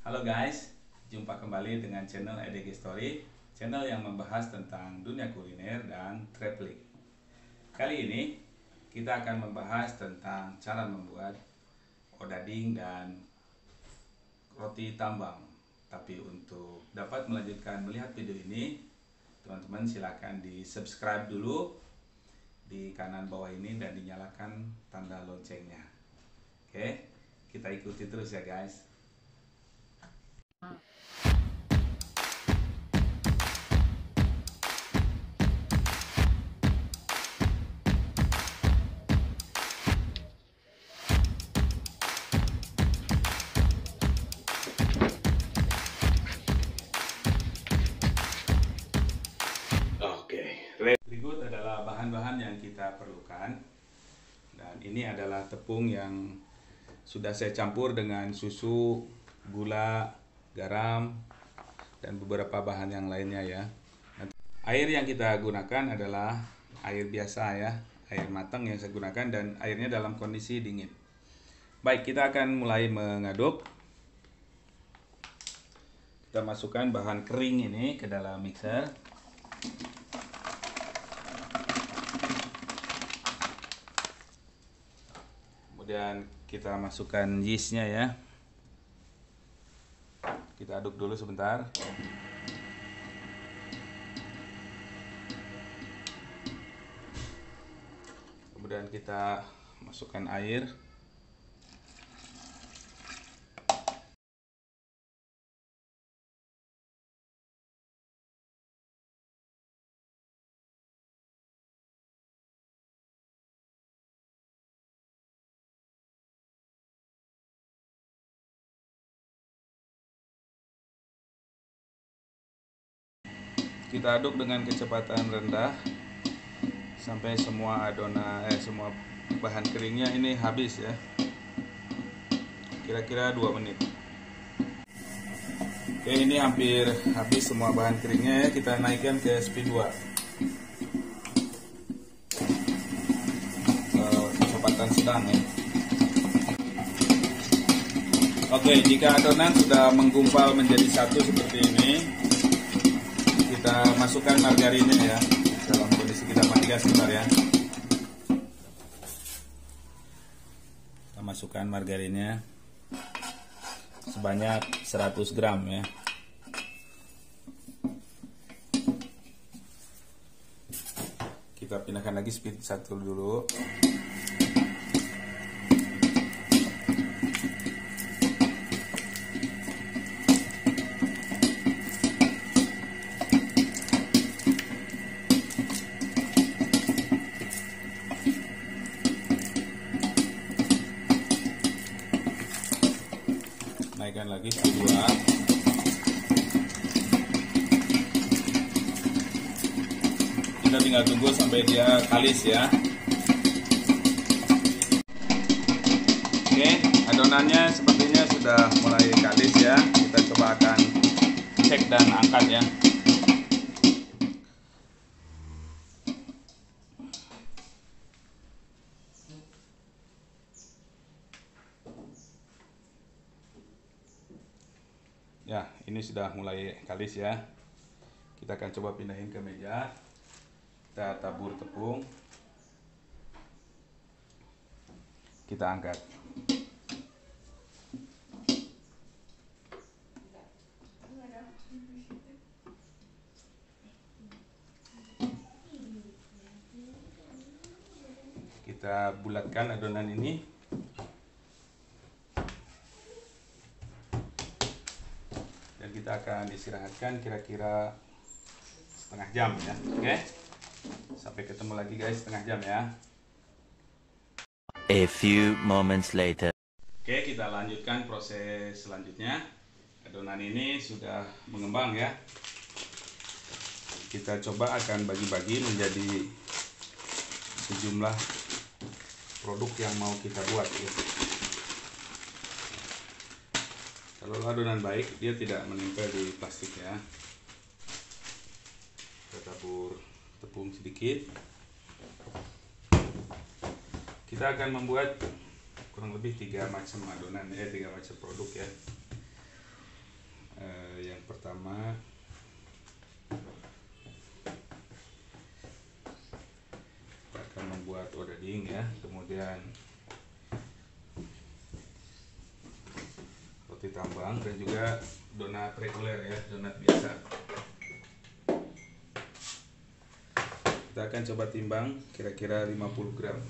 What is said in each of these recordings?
Halo guys, jumpa kembali dengan channel EDG Story, channel yang membahas tentang dunia kuliner dan traveling. Kali ini kita akan membahas tentang cara membuat odading dan roti tambang. Tapi untuk dapat melanjutkan melihat video ini, teman-teman silakan di subscribe dulu di kanan bawah ini dan dinyalakan tanda loncengnya. Oke, kita ikuti terus ya guys. Berikut adalah bahan-bahan yang kita perlukan. Dan ini adalah tepung yang sudah saya campur dengan susu, gula, garam, dan beberapa bahan yang lainnya ya. Air yang kita gunakan adalah air biasa ya, air matang yang saya gunakan dan airnya dalam kondisi dingin. Baik, kita akan mulai mengaduk. Kita masukkan bahan kering ini ke dalam mixer. Kemudian kita masukkan yeastnya ya. Kita aduk dulu sebentar. Kemudian kita masukkan air. Kita aduk dengan kecepatan rendah sampai semua semua bahan keringnya ini habis ya. Kira-kira 2 menit. Oke, ini hampir habis semua bahan keringnya ya. Kita naikkan ke speed 2. Kecepatan sedang ya. Oke, jika adonan sudah menggumpal menjadi satu seperti ini, kita masukkan margarinnya ya. Dalam kondisi kita matikan sebentar ya. Kita masukkan margarinnya sebanyak 100 gram ya. Kita pindahkan lagi speed 1 dulu. Naikkan lagi speed 2. Kita tinggal tunggu sampai dia kalis ya. Oke, adonannya sepertinya sudah mulai kalis ya. Kita coba akan cek dan angkat ya. Ya, ini sudah mulai kalis ya. Kita akan coba pindahin ke meja. Kita tabur tepung. Kita angkat. Kita bulatkan adonan ini. Dan kita akan istirahatkan kira-kira setengah jam ya. Oke. Sampai ketemu lagi guys setengah jam ya. A few moments later. Oke, kita lanjutkan proses selanjutnya. Adonan ini sudah mengembang ya. Kita coba akan bagi-bagi menjadi sejumlah produk yang mau kita buat ya. Kalau adonan baik, dia tidak menempel di plastik ya. Kita tabur tepung sedikit. Kita akan membuat kurang lebih 3 macam adonan ya, 3 macam produk ya. pertama kita akan membuat odading ya, kemudian roti tambang dan juga donat reguler ya, donat biasa. Kita akan coba timbang kira-kira 50 gram.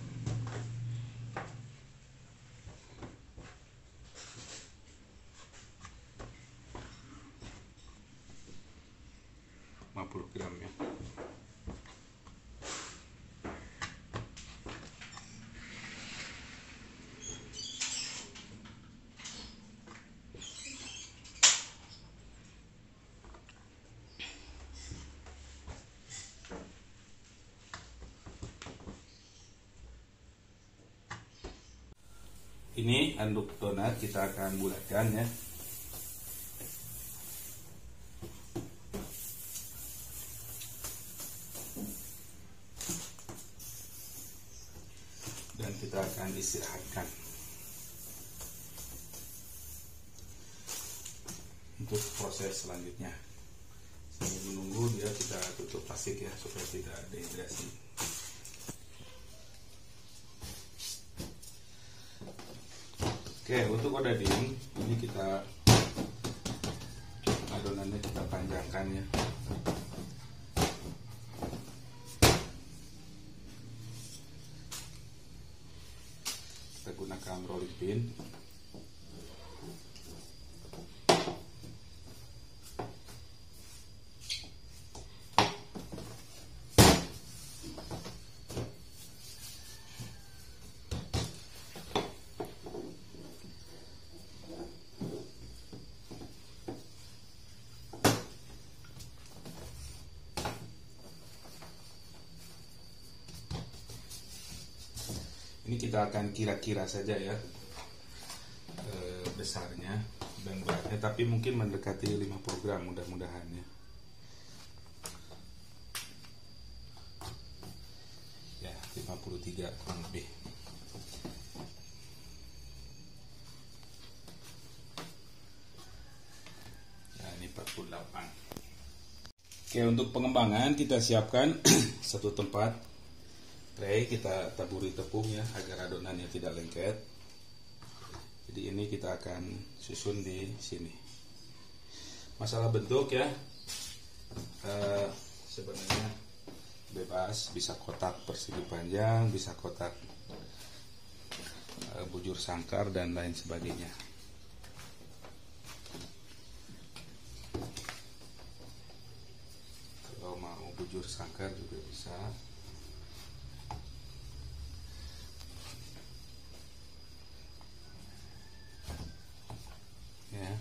Ya. Ini handuk donat kita akan bulatkan ya. Dan kita akan istirahatkan. Untuk proses selanjutnya, sambil menunggu dia kita tutup plastik ya supaya tidak dehidrasi. Oke, untuk odading ini kita adonannya kita panjangkan ya. Kita gunakan rolling pin. Ini kita akan kira-kira saja ya besarnya dan beratnya, tapi mungkin mendekati 50 gram mudah-mudahan ya. Ya 53 kurang lebih. Ya ini 48. Oke, untuk pengembangan kita siapkan satu tempat tray, kita taburi tepung ya agar adonannya tidak lengket. Jadi ini kita akan susun di sini. Masalah bentuk ya, sebenarnya bebas, bisa kotak persegi panjang, bisa kotak bujur sangkar dan lain sebagainya. Kalau mau bujur sangkar juga bisa. Ya,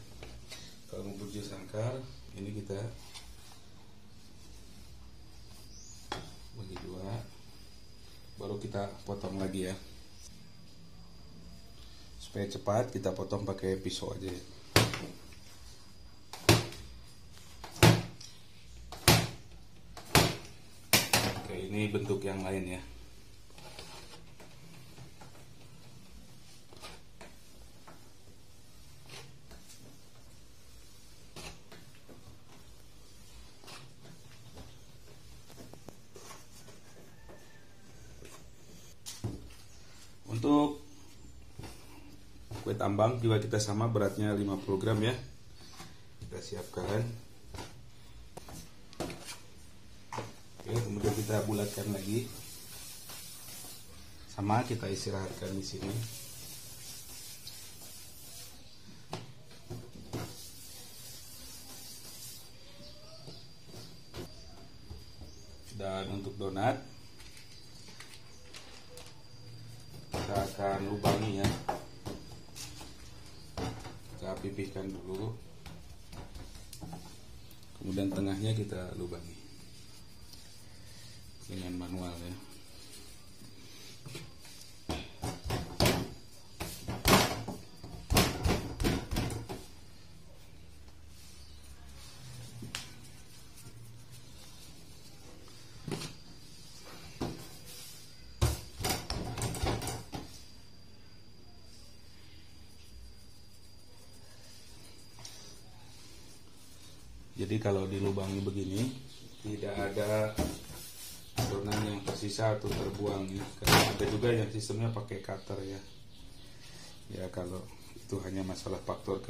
kalau mau bujur sangkar ini kita bagi dua, baru kita potong lagi ya. Supaya cepat kita potong pakai pisau aja ya. Oke, ini bentuk yang lain ya. Untuk kue tambang juga kita sama, beratnya 50 gram ya. Kita siapkan. Oke, kemudian kita bulatkan lagi. Sama, kita istirahatkan di sini. Dan untuk donat kita akan lubangi ya. Kita pipihkan dulu, kemudian tengahnya kita lubangi dengan manual ya. Jadi kalau dilubangi begini tidak ada adonan yang tersisa atau terbuang ya. Karena ada juga yang sistemnya pakai cutter ya. Ya kalau itu hanya masalah faktor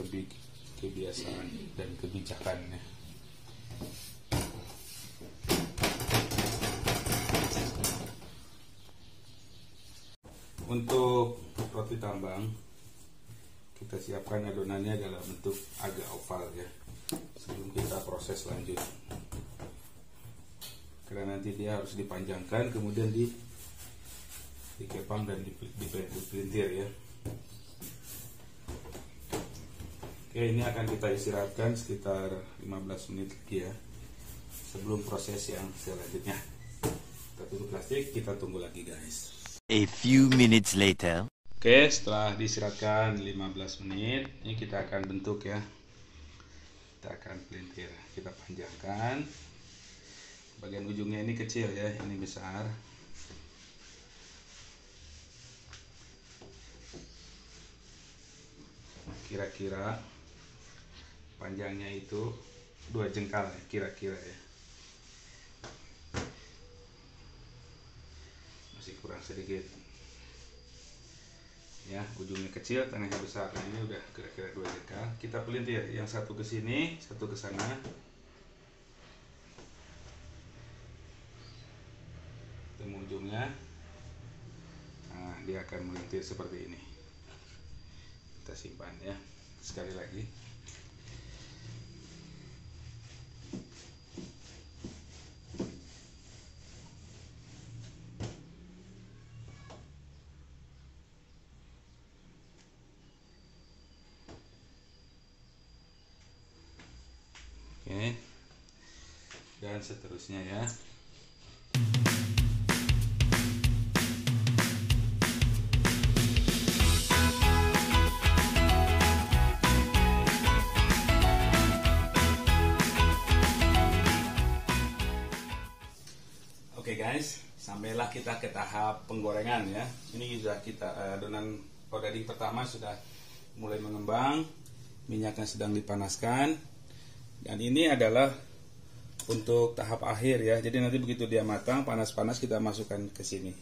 kebiasaan dan kebijakannya. Untuk roti tambang kita siapkan adonannya dalam bentuk agak oval ya, sebelum kita proses lanjut, karena nanti dia harus dipanjangkan kemudian dikepang dan dipelintir ya. Oke, ini akan kita istirahatkan sekitar 15 menit lagi ya, sebelum proses yang selanjutnya. Kita tutup plastik, kita tunggu lagi guys. A few minutes later. Oke, setelah diistirahatkan 15 menit, ini kita akan bentuk ya. Kita akan pelintir, kita panjangkan. Bagian ujungnya ini kecil ya, ini besar. Kira-kira panjangnya itu 2 jengkal ya, kira-kira ya. Masih kurang sedikit. Ya, ujungnya kecil, tengahnya besar. Nah, ini udah kira-kira 2 jengkal. Kita pelintir, yang satu ke sini, satu ke sana. Temu ujungnya. Nah, dia akan melintir seperti ini. Kita simpan ya. Sekali lagi. Oke, dan seterusnya ya. Oke guys, sampailah kita ke tahap penggorengan ya. Ini sudah kita adonan odading pertama sudah mulai mengembang, minyaknya sedang dipanaskan. Dan ini adalah untuk tahap akhir ya. Jadi nanti begitu dia matang, panas-panas kita masukkan ke sini.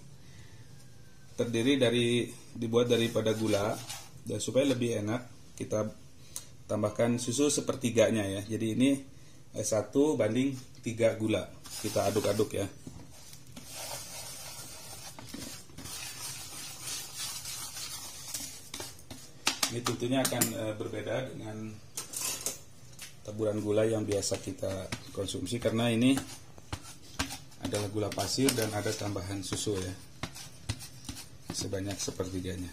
Dibuat daripada gula, dan supaya lebih enak kita tambahkan susu sepertiganya ya. Jadi ini 1 banding 3 gula. Kita aduk-aduk ya. Ini tentunya akan berbeda dengan taburan gula yang biasa kita konsumsi, karena ini adalah gula pasir dan ada tambahan susu ya, sebanyak sepertiganya.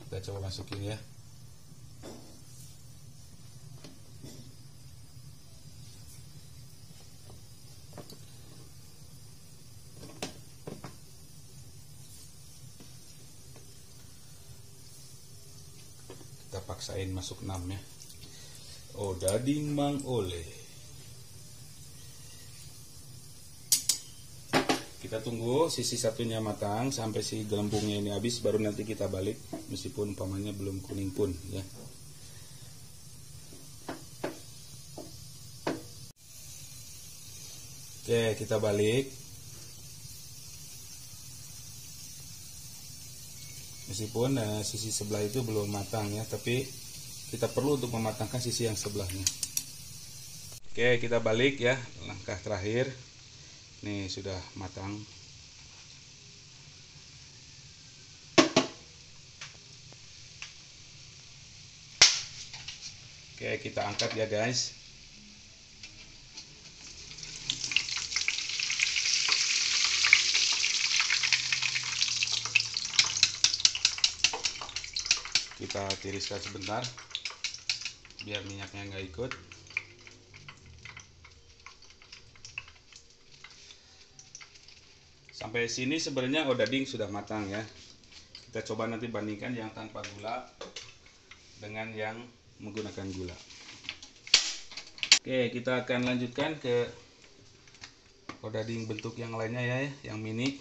Kita coba masukin ya. Kita paksain masuk 6 ya. Odading Mang Oleh. Kita tunggu sisi satunya matang sampai si gelembungnya ini habis, baru nanti kita balik, meskipun umpamanya belum kuning pun ya. Oke, kita balik. Meskipun sisi sebelah itu belum matang ya, tapi kita perlu untuk mematangkan sisi yang sebelahnya. Oke, kita balik ya, langkah terakhir. Nih sudah matang. Oke, kita angkat ya guys. Kita tiriskan sebentar biar minyaknya nggak ikut. Sampai sini sebenarnya odading sudah matang ya. Kita coba nanti bandingkan yang tanpa gula dengan yang menggunakan gula. Oke, kita akan lanjutkan ke odading bentuk yang lainnya ya, yang mini.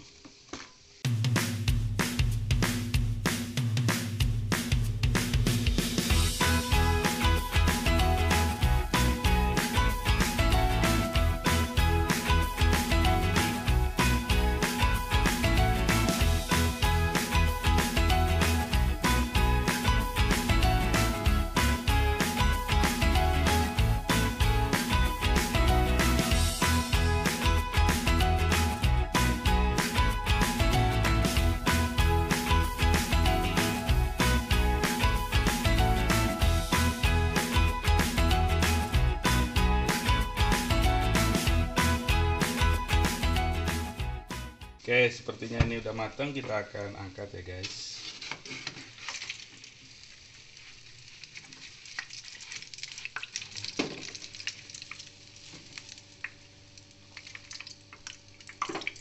Oke, sepertinya ini udah matang, kita akan angkat ya guys.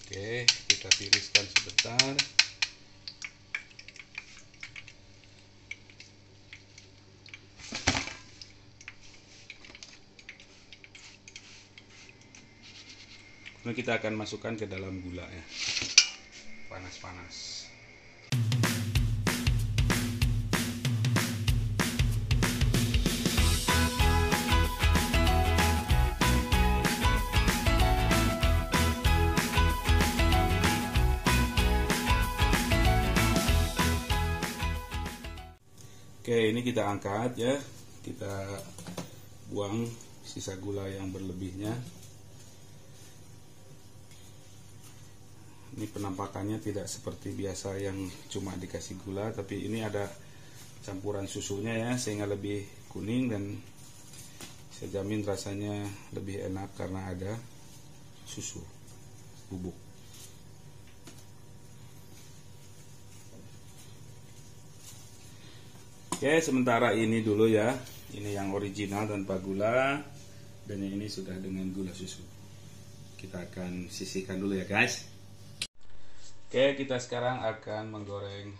Oke, kita tiriskan sebentar. Kemudian kita akan masukkan ke dalam gula ya. Panas-panas. Oke, ini kita angkat ya. Kita buang sisa gula yang berlebihnya. Ini penampakannya tidak seperti biasa yang cuma dikasih gula, tapi ini ada campuran susunya ya, sehingga lebih kuning dan saya jamin rasanya lebih enak karena ada susu bubuk. Oke, sementara ini dulu ya. Ini yang original tanpa gula, dan yang ini sudah dengan gula susu. Kita akan sisihkan dulu ya guys. Oke, kita sekarang akan menggoreng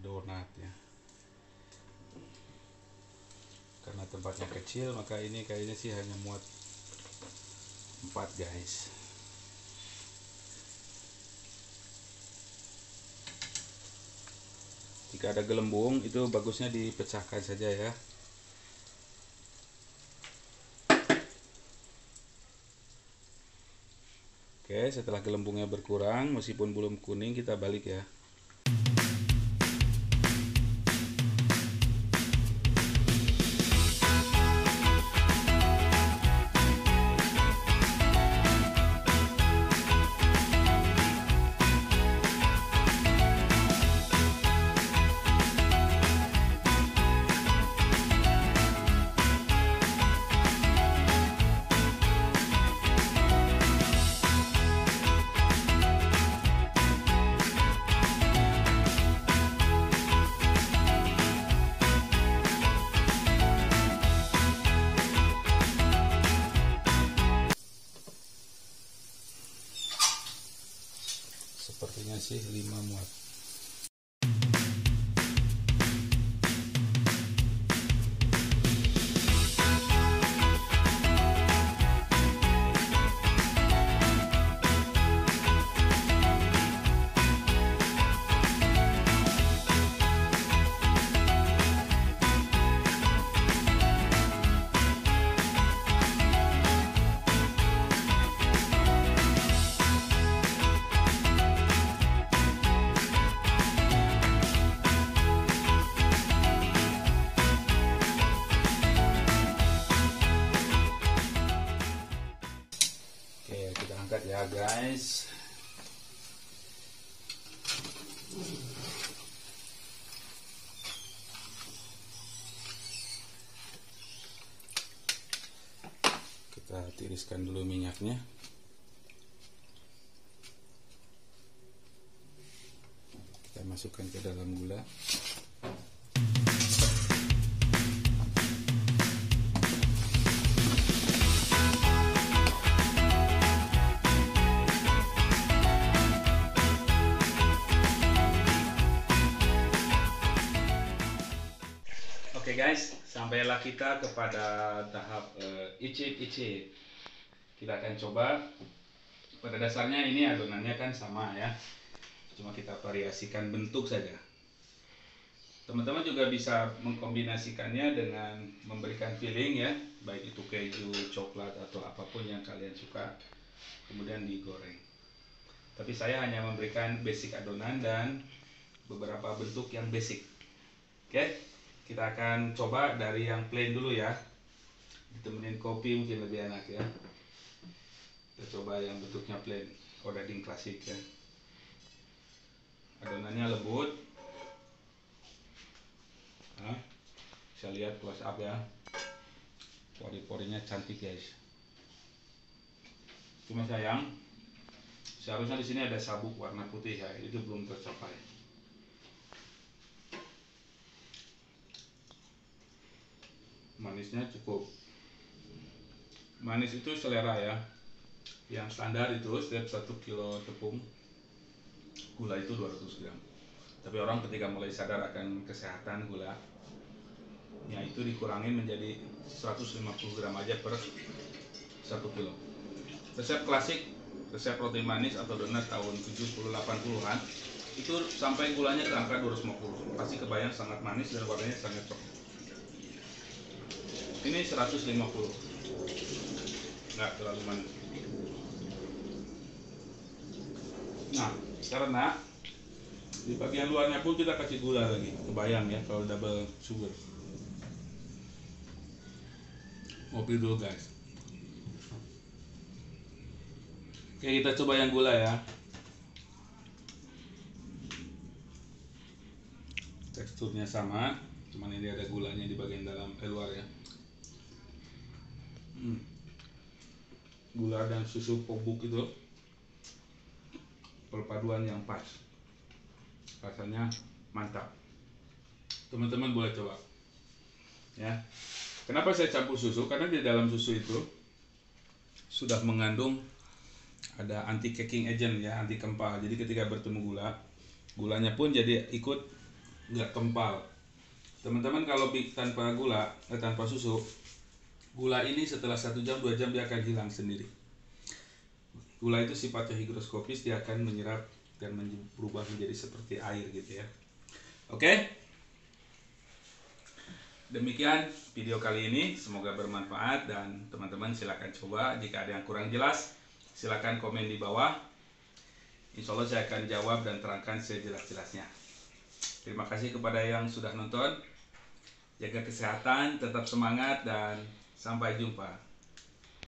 donat ya. Karena tempatnya kecil, maka ini kayaknya sih hanya muat 4 guys. Jika ada gelembung, itu bagusnya dipecahkan saja ya. Oke, setelah gelembungnya berkurang, meskipun belum kuning, kita balik ya. Sepertinya sih 5 muat. Ya guys, kita tiriskan dulu minyaknya. Kita masukkan ke dalam gula. Oke guys, sampailah kita kepada tahap icip-icip. Kita akan coba. Pada dasarnya ini adonannya kan sama ya, cuma kita variasikan bentuk saja. Teman-teman juga bisa mengkombinasikannya dengan memberikan filling ya, baik itu keju, coklat atau apapun yang kalian suka, kemudian digoreng. Tapi saya hanya memberikan basic adonan dan beberapa bentuk yang basic. Oke? Kita akan coba dari yang plain dulu ya. Ditemenin kopi mungkin lebih enak ya. Kita coba yang bentuknya plain, odading klasik ya. Adonannya lembut. Nah, bisa lihat close up ya. Pori-porinya cantik guys. Cuma sayang, Seharusnya di sini ada sabuk warna putih ya, itu belum tercapai. Manisnya cukup. Manis itu selera ya. Yang standar itu setiap 1 kilo tepung gula itu 200 gram. Tapi orang ketika mulai sadar akan kesehatan gula, ya itu dikurangin menjadi 150 gram aja per 1 kilo. Resep klasik, resep roti manis atau donat tahun 70-80-an itu sampai gulanya ke angka 250. Pasti kebayang sangat manis dan warnanya sangat coklat. Ini 150, nggak terlalu manis. Nah, karena di bagian luarnya pun kita kasih gula lagi. Kebayang ya kalau double sugar. Ngopi dulu guys. Oke, kita coba yang gula ya. Teksturnya sama, cuman ini ada gulanya di bagian dalam luar ya. Gula dan susu bubuk itu perpaduan yang pas, rasanya mantap. Teman-teman boleh coba ya. Kenapa saya campur susu? Karena di dalam susu itu sudah mengandung ada anti caking agent ya, anti kempal. Jadi ketika bertemu gula, gulanya pun jadi ikut nggak kempal. Teman-teman kalau tanpa gula, tanpa susu, gula ini setelah 1 jam 2 jam dia akan hilang sendiri. Gula itu sifatnya higroskopis, dia akan menyerap dan berubah menjadi seperti air gitu ya. Oke, demikian video kali ini, semoga bermanfaat dan teman-teman silakan coba. Jika ada yang kurang jelas, silakan komen di bawah. Insya Allah saya akan jawab dan terangkan sejelas-jelasnya. Terima kasih kepada yang sudah nonton. Jaga kesehatan, tetap semangat dan sampai jumpa.